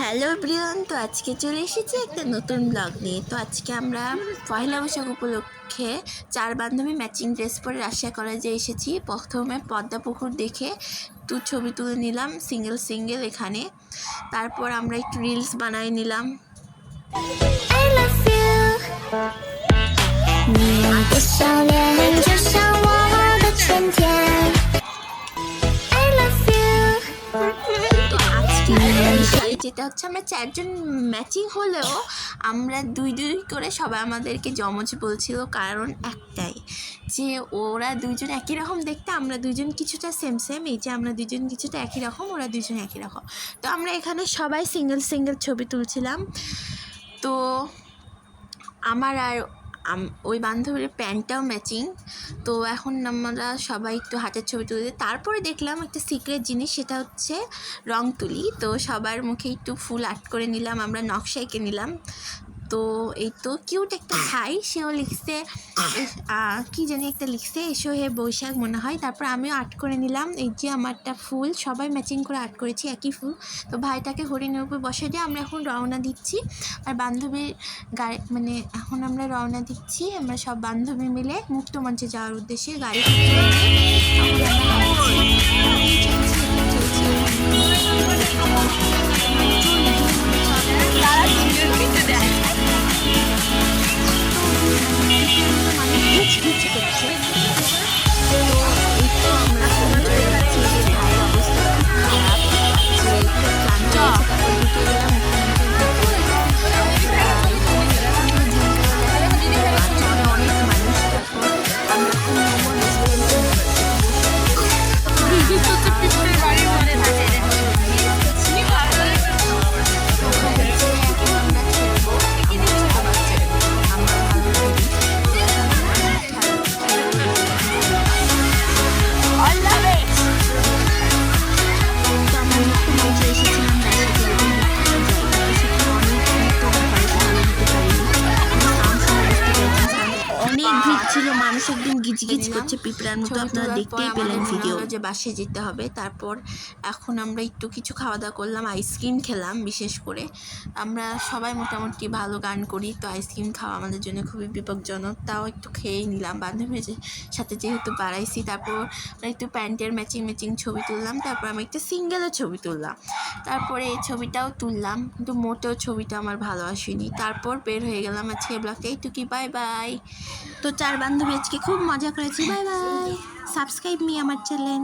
Hello everyone, তো আজকে চলে এসেছি একটা নতুন ব্লগ নিয়ে। তো আজকে আমরা পয়লা বৈশাখ উপলক্ষে 4 বান্ধবী ম্যাচিং ড্রেস পরে রাশিয়া কলেজে এসেছি। প্রথমে পদ্মা পুকুর দেখে ছবি তুলে নিলাম সিঙ্গেল সিঙ্গেল এখানে। তারপর আমরা একটু রিলস বানাই নিলাম। বিষয় যেটা হচ্ছে, আমরা 4 জন ম্যাচিং হলেও আমরা দুই করে সবাই আমাদেরকে জমজ বলছিল। কারণ একটাই, যে ওরা দুইজন একই রকম দেখতে, আমরা দুইজন কিছুটা সেম সেম। এই যে আমরা দুইজন কিছুটা একই রকম, ওরা দুইজন একই রকম। তো আমরা এখানে সবাই সিঙ্গেল সিঙ্গেল ছবি তুলছিলাম। তো আমার আর ওই বান্ধবীর প্যান্টটাও ম্যাচিং। তো এখন আমরা সবাই একটু হাতের ছবি তুলে তারপরে দেখলাম একটা সিক্রেট জিনিস, সেটা হচ্ছে রং তুলি। তো সবার মুখে একটু ফুল আর্ট করে নিলাম, আমরা নকশা এঁকে নিলাম। তো এই তো কিউট একটা ভাই, সেও লিখছে কি জানি একটা লিখছে, এসো হে বৈশাখ মনে হয়। তারপর আমিও আর্ট করে নিলাম। এই যে আমারটা ফুল, সবাই ম্যাচিং করে আর্ট করেছি একই ফুল। তো ভাইটাকে হরিণের উপর বসে দিয়ে আমরা এখন রওনা দিচ্ছি। আর বান্ধবীর গাড়ি মানে এখন আমরা রওনা দিচ্ছি, আমরা সব বান্ধবী মিলে মুক্ত মঞ্চে যাওয়ার উদ্দেশ্যে গাড়ি ছিল। মানুষ একদম গিজগিজ করছে পিঁপড়ার মতো, আপনারা দেখতেই পেলেন ভিডিও। যে বাসে যেতে হবে। তারপর এখন আমরা একটু কিছু খাওয়া দাওয়া করলাম, আইসক্রিম খেলাম। বিশেষ করে আমরা সবাই মোটামুটি ভালো গান করি, তো আইসক্রিম খাওয়া আমাদের জন্য খুবই বিপজ্জনক, তাও একটু খেয়েই নিলাম বান্ধবীর সাথে যেহেতু বাড়াইছি। তারপর আমরা একটু প্যান্টের ম্যাচিং ছবি তুললাম। তারপর আমি একটা সিঙ্গেলও ছবি তুললাম। তারপরে এই ছবিটাও তুললাম, কিন্তু মোটেও ছবিটা আমার ভালো আসেনি। তারপর বের হয়ে গেলাম আজকে ব্লগটা এইটুকুই। Bye bye. তো 4 বান্ধবী আজকে খুব মজা করেছি। Bye bye. সাবস্ক্রাইব মি আমার চ্যানেল।